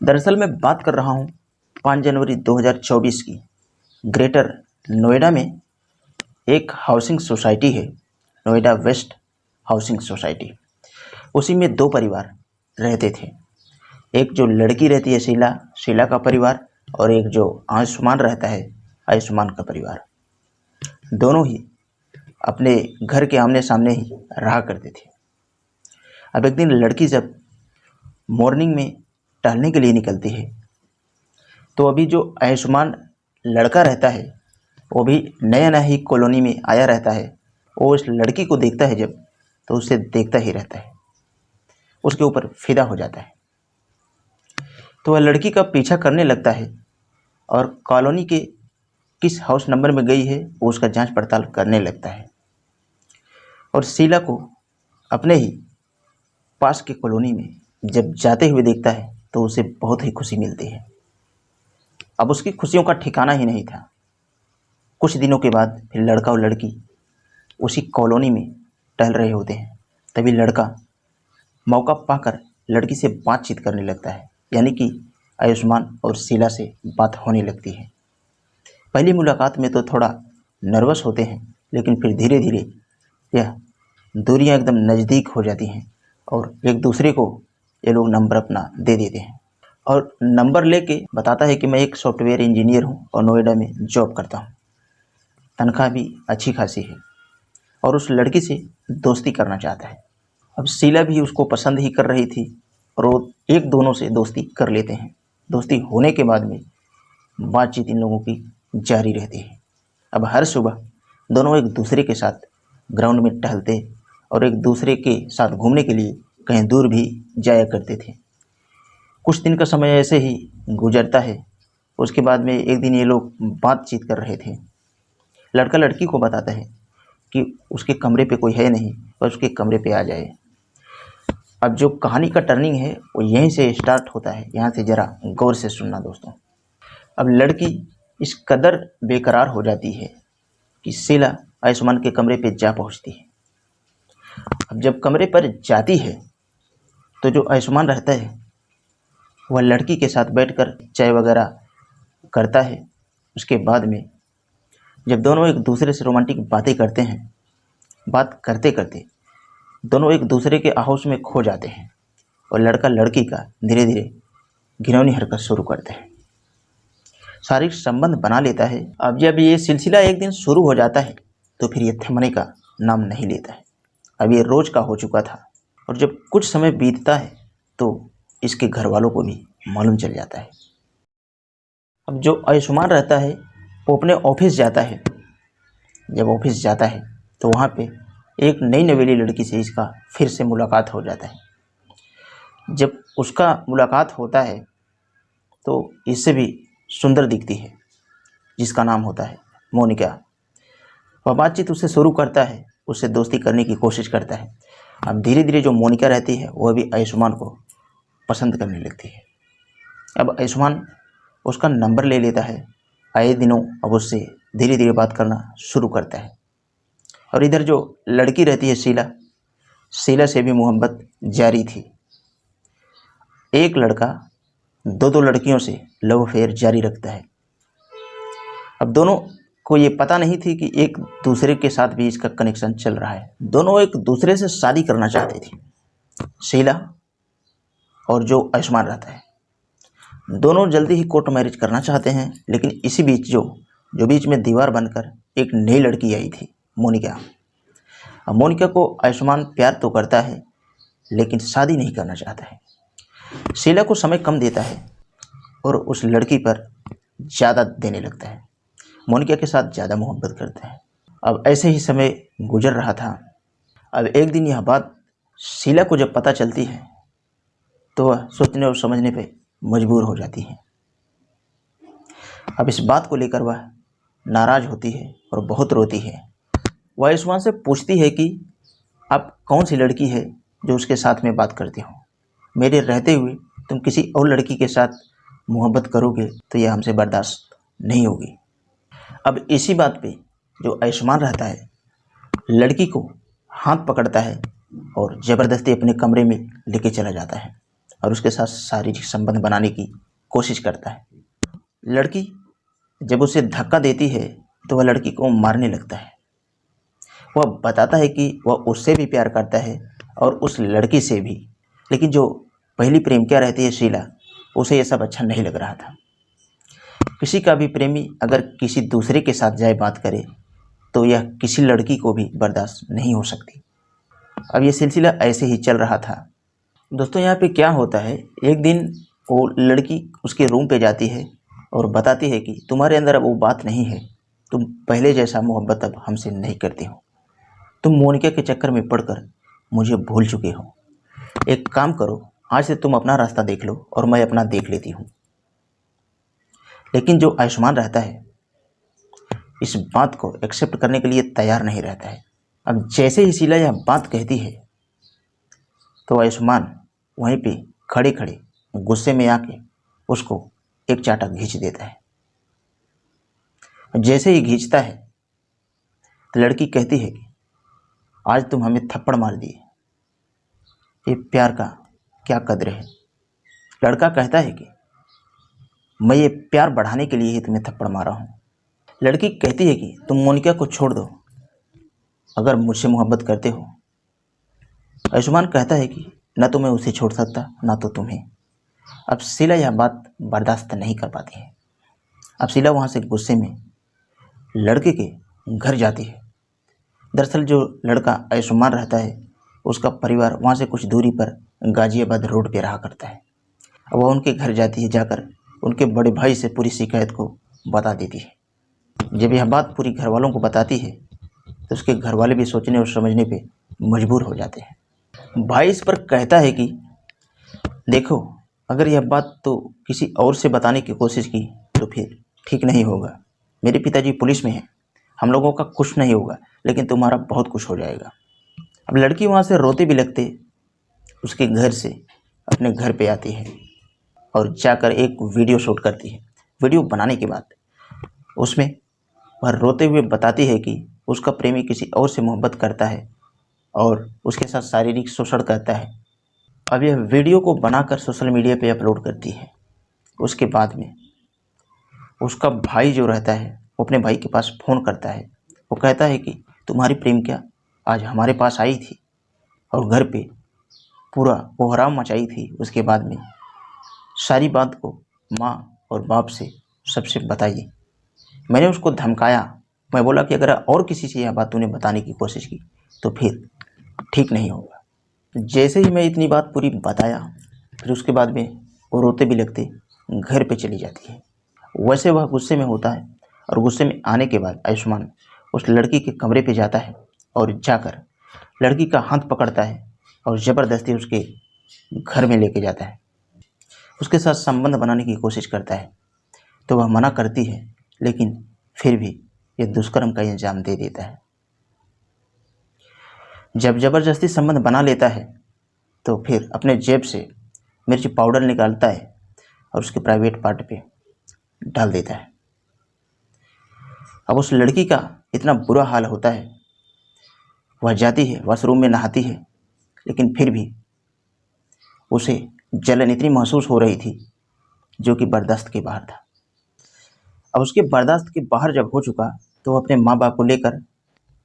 दरअसल मैं बात कर रहा हूँ 5 जनवरी 2024 की। ग्रेटर नोएडा में एक हाउसिंग सोसाइटी है, नोएडा वेस्ट हाउसिंग सोसाइटी। उसी में 2 परिवार रहते थे। एक जो लड़की रहती है शीला का परिवार, और एक जो आयुष्मान रहता है, आयुष्मान का परिवार। दोनों ही अपने घर के आमने सामने ही रहा करते थे। अब एक दिन लड़की जब मॉर्निंग में टहलने के लिए निकलती है, तो अभी जो आयुष्मान लड़का रहता है वो भी नया नया ही कॉलोनी में आया रहता है। वो उस लड़की को देखता है जब, तो उसे देखता ही रहता है, उसके ऊपर फिदा हो जाता है। तो वह लड़की का पीछा करने लगता है और कॉलोनी के किस हाउस नंबर में गई है वो उसका जांच पड़ताल करने लगता है। और शीला को अपने ही पास के कॉलोनी में जब जाते हुए देखता है तो उसे बहुत ही खुशी मिलती है। अब उसकी खुशियों का ठिकाना ही नहीं था। कुछ दिनों के बाद फिर लड़का और लड़की उसी कॉलोनी में टहल रहे होते हैं। तभी लड़का मौका पाकर लड़की से बातचीत करने लगता है, यानी कि आयुष्मान और शीला से बात होने लगती है। पहली मुलाकात में तो थोड़ा नर्वस होते हैं, लेकिन फिर धीरे धीरे यह दूरियां एकदम नज़दीक हो जाती हैं और एक दूसरे को ये लोग नंबर अपना दे देते हैं। और नंबर लेके बताता है कि मैं एक सॉफ्टवेयर इंजीनियर हूँ और नोएडा में जॉब करता हूँ, तनख्वाह भी अच्छी खासी है, और उस लड़की से दोस्ती करना चाहता है। अब शीला भी उसको पसंद ही कर रही थी और वो एक दोनों से दोस्ती कर लेते हैं। दोस्ती होने के बाद में बातचीत इन लोगों की जारी रहती है। अब हर सुबह दोनों एक दूसरे के साथ ग्राउंड में टहलते और एक दूसरे के साथ घूमने के लिए कहीं दूर भी जाया करते थे। कुछ दिन का समय ऐसे ही गुजरता है। उसके बाद में एक दिन ये लोग बातचीत कर रहे थे। लड़का लड़की को बताता है कि उसके कमरे पे कोई है नहीं, और उसके कमरे पे आ जाए। अब जो कहानी का टर्निंग है वो यहीं से स्टार्ट होता है। यहाँ से ज़रा गौर से सुनना दोस्तों। अब लड़की इस कदर बेकरार हो जाती है कि शीला आयुष्मान के कमरे पे जा पहुँचती है। अब जब कमरे पर जाती है तो जो आयुष्मान रहता है वह लड़की के साथ बैठकर चाय वगैरह करता है। उसके बाद में जब दोनों एक दूसरे से रोमांटिक बातें करते हैं, बात करते करते दोनों एक दूसरे के आहोश में खो जाते हैं और लड़का लड़की का धीरे धीरे घिनौनी हरकत शुरू करते हैं, शारीरिक संबंध बना लेता है। अब जब ये सिलसिला एक दिन शुरू हो जाता है तो फिर ये थमने का नाम नहीं लेता है। अब ये रोज का हो चुका था, और जब कुछ समय बीतता है तो इसके घर वालों को भी मालूम चल जाता है। अब जो आयुष्मान रहता है वो अपने ऑफिस जाता है। जब ऑफिस जाता है तो वहाँ पे एक नई नवेली लड़की से इसका फिर से मुलाकात हो जाता है। जब उसका मुलाकात होता है तो इससे भी सुंदर दिखती है, जिसका नाम होता है मोनिका। वह बातचीत उससे शुरू करता है, उससे दोस्ती करने की कोशिश करता है। अब धीरे धीरे जो मोनिका रहती है वह भी आयुष्मान को पसंद करने लगती है। अब आयुष्मान उसका नंबर ले लेता है। आए दिनों अब उससे धीरे धीरे बात करना शुरू करता है। और इधर जो लड़की रहती है शीला से भी मोहब्बत जारी थी। एक लड़का दो लड़कियों से लव अफेयर जारी रखता है। अब दोनों को ये पता नहीं थी कि एक दूसरे के साथ भी इसका कनेक्शन चल रहा है। दोनों एक दूसरे से शादी करना चाहते थे, शीला और जो आयुष्मान रहता है। दोनों जल्दी ही कोर्ट मैरिज करना चाहते हैं, लेकिन इसी बीच जो बीच में दीवार बनकर एक नई लड़की आई थी, मोनिका। अब मोनिका को आयुष्मान प्यार तो करता है, लेकिन शादी नहीं करना चाहता है। शीला को समय कम देता है और उस लड़की पर ज़्यादा देने लगता है, मोनिका के साथ ज़्यादा मोहब्बत करता है। अब ऐसे ही समय गुजर रहा था। अब एक दिन यह बात शीला को जब पता चलती है तो वह सोचने और समझने पे मजबूर हो जाती है। अब इस बात को लेकर वह नाराज़ होती है और बहुत रोती है। वह आयुष्मान से पूछती है कि आप कौन सी लड़की है जो उसके साथ में बात करती हो? मेरे रहते हुए तुम किसी और लड़की के साथ मोहब्बत करोगे तो यह हमसे बर्दाश्त नहीं होगी। अब इसी बात पे जो आयुष्मान रहता है लड़की को हाथ पकड़ता है और ज़बरदस्ती अपने कमरे में लेके चला जाता है। और उसके साथ शारीरिक संबंध बनाने की कोशिश करता है। लड़की जब उसे धक्का देती है तो वह लड़की को मारने लगता है। वह बताता है कि वह उससे भी प्यार करता है और उस लड़की से भी, लेकिन जो पहली प्रेमिका रहती है शीला, उसे यह सब अच्छा नहीं लग रहा था। किसी का भी प्रेमी अगर किसी दूसरे के साथ जाए बात करे तो यह किसी लड़की को भी बर्दाश्त नहीं हो सकती। अब यह सिलसिला ऐसे ही चल रहा था। दोस्तों, यहाँ पे क्या होता है, एक दिन वो लड़की उसके रूम पे जाती है और बताती है कि तुम्हारे अंदर अब वो बात नहीं है, तुम पहले जैसा मोहब्बत अब हमसे नहीं करते हो, तुम मोनिका के चक्कर में पड़कर मुझे भूल चुके हो। एक काम करो, आज से तुम अपना रास्ता देख लो और मैं अपना देख लेती हूँ। लेकिन जो आयुष्मान रहता है इस बात को एक्सेप्ट करने के लिए तैयार नहीं रहता है। अब जैसे ही शीला यह बात कहती है तो आयुष्मान वहीं पे खड़े खड़े गुस्से में आके उसको एक चाटा खींच देता है। जैसे ही खींचता है तो लड़की कहती है कि आज तुम हमें थप्पड़ मार दिए, ये प्यार का क्या कद्र है। लड़का कहता है कि मैं ये प्यार बढ़ाने के लिए ही तुम्हें थप्पड़ मारा हूँ। लड़की कहती है कि तुम मोनिका को छोड़ दो अगर मुझसे मोहब्बत करते हो। आयुष्मान कहता है कि न तो मैं उसे छोड़ सकता ना तो तुम्हें। अब शीला यह बात बर्दाश्त नहीं कर पाती है। अब शीला वहाँ से गुस्से में लड़के के घर जाती है। दरअसल जो लड़का आयुष्मान रहता है उसका परिवार वहाँ से कुछ दूरी पर गाजियाबाद रोड पे रहा करता है। अब वह उनके घर जाती है, जाकर उनके बड़े भाई से पूरी शिकायत को बता देती है। जब यह बात पूरी घर वालों को बताती है तो उसके घर वाले भी सोचने और समझने पे मजबूर हो जाते हैं। भाई इस पर कहता है कि देखो, अगर यह बात तो किसी और से बताने की कोशिश की तो फिर ठीक नहीं होगा। मेरे पिताजी पुलिस में हैं, हम लोगों का कुछ नहीं होगा, लेकिन तुम्हारा बहुत कुछ हो जाएगा। अब लड़की वहाँ से रोते भी लगते उसके घर से अपने घर पे आती है और जाकर एक वीडियो शूट करती है। वीडियो बनाने के बाद उसमें वह रोते हुए बताती है कि उसका प्रेमी किसी और से मोहब्बत करता है और उसके साथ शारीरिक शोषण करता है। अब यह वीडियो को बनाकर सोशल मीडिया पे अपलोड करती है। उसके बाद में उसका भाई जो रहता है वो अपने भाई के पास फ़ोन करता है। वो कहता है कि तुम्हारी प्रेमिका आज हमारे पास आई थी और घर पे पूरा कोहराम मचाई थी। उसके बाद में सारी बात को माँ और बाप से सबसे बताई। मैंने उसको धमकाया, मैं बोला कि अगर और किसी से यह बात तूने बताने की कोशिश की तो फिर ठीक नहीं होगा। जैसे ही मैं इतनी बात पूरी बताया, फिर उसके बाद में वो रोते भी लगते घर पे चली जाती है। वैसे वह गुस्से में होता है और गुस्से में आने के बाद आयुष्मान उस लड़की के कमरे पे जाता है और जाकर लड़की का हाथ पकड़ता है और ज़बरदस्ती उसके घर में लेके जाता है। उसके साथ संबंध बनाने की कोशिश करता है तो वह मना करती है, लेकिन फिर भी यह दुष्कर्म का इंजाम दे देता है। जब ज़बरदस्ती संबंध बना लेता है तो फिर अपने जेब से मिर्च पाउडर निकालता है और उसके प्राइवेट पार्ट पे डाल देता है। अब उस लड़की का इतना बुरा हाल होता है, वह जाती है वॉशरूम में नहाती है, लेकिन फिर भी उसे जलन इतनी महसूस हो रही थी जो कि बर्दाश्त के बाहर था। अब उसके बर्दाश्त के बाहर जब हो चुका तो वो अपने माँ बाप को लेकर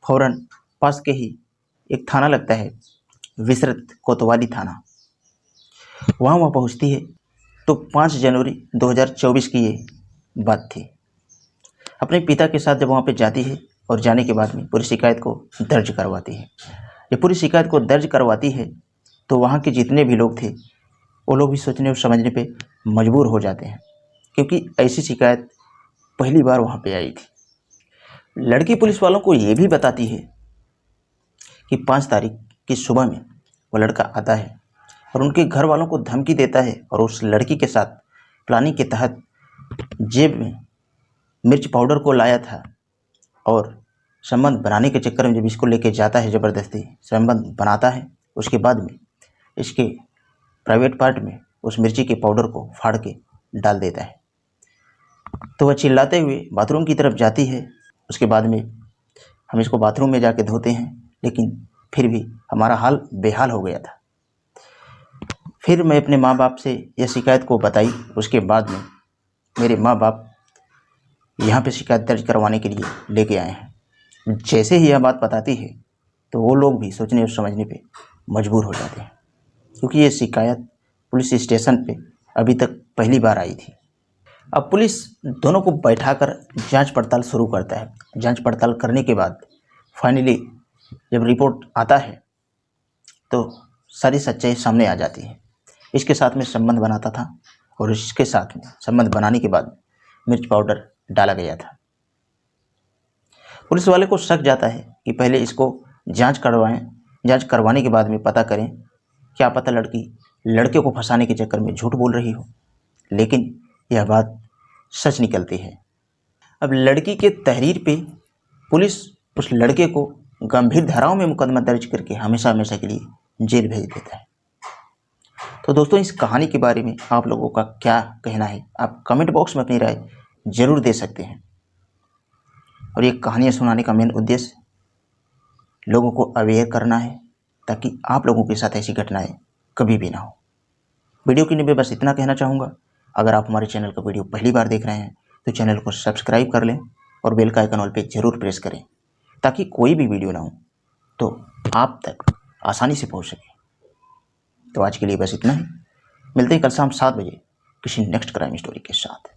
फौरन पास के ही एक थाना लगता है, विसरत कोतवाली थाना, वहाँ वह पहुँचती है। तो 5 जनवरी 2024 की ये बात थी। अपने पिता के साथ जब वहाँ पे जाती है और जाने के बाद में पूरी शिकायत को दर्ज करवाती है। जब पूरी शिकायत को दर्ज करवाती है तो वहाँ के जितने भी लोग थे वो लोग भी सोचने और समझने पे मजबूर हो जाते हैं, क्योंकि ऐसी शिकायत पहली बार वहाँ पे आई थी। लड़की पुलिस वालों को ये भी बताती है कि 5 तारीख की सुबह में वो लड़का आता है और उनके घर वालों को धमकी देता है और उस लड़की के साथ प्लानिंग के तहत जेब में मिर्च पाउडर को लाया था और संबंध बनाने के चक्कर में जब इसको लेके जाता है, ज़बरदस्ती संबंध बनाता है, उसके बाद में इसके प्राइवेट पार्ट में उस मिर्ची के पाउडर को फाड़ के डाल देता है। तो वह चिल्लाते हुए बाथरूम की तरफ जाती है। उसके बाद में हम इसको बाथरूम में जाके धोते हैं, लेकिन फिर भी हमारा हाल बेहाल हो गया था। फिर मैं अपने माँ बाप से यह शिकायत को बताई। उसके बाद में मेरे माँ बाप यहाँ पे शिकायत दर्ज करवाने के लिए लेके आए हैं। जैसे ही यह बात बताती है तो वो लोग भी सोचने और समझने पे मजबूर हो जाते हैं, क्योंकि ये शिकायत पुलिस स्टेशन पे अभी तक पहली बार आई थी। अब पुलिस दोनों को बैठाकर जांच पड़ताल शुरू करता है। जांच पड़ताल करने के बाद फाइनली जब रिपोर्ट आता है तो सारी सच्चाई सामने आ जाती है। इसके साथ में संबंध बनाता था और इसके साथ में संबंध बनाने के बाद मिर्च पाउडर डाला गया था। पुलिस वाले को शक जाता है कि पहले इसको जांच करवाएं, जांच करवाने के बाद में पता करें, क्या पता लड़की लड़के को फंसाने के चक्कर में झूठ बोल रही हो। लेकिन यह बात सच निकलती है। अब लड़की के तहरीर पे पुलिस उस लड़के को गंभीर धाराओं में मुकदमा दर्ज करके हमेशा हमेशा के लिए जेल भेज देता है। तो दोस्तों, इस कहानी के बारे में आप लोगों का क्या कहना है? आप कमेंट बॉक्स में अपनी राय जरूर दे सकते हैं। और ये कहानियाँ सुनाने का मेन उद्देश्य लोगों को अवेयर करना है, ताकि आप लोगों के साथ ऐसी घटनाएं कभी भी ना हो। वीडियो के लिए मैं बस इतना कहना चाहूँगा। अगर आप हमारे चैनल का वीडियो पहली बार देख रहे हैं तो चैनल को सब्सक्राइब कर लें और बेल का आइकन ऑल पे जरूर प्रेस करें, ताकि कोई भी वीडियो ना हो तो आप तक आसानी से पहुंच सके। तो आज के लिए बस इतना ही। मिलते हैं कल शाम 7 बजे किसी नेक्स्ट क्राइम स्टोरी के साथ।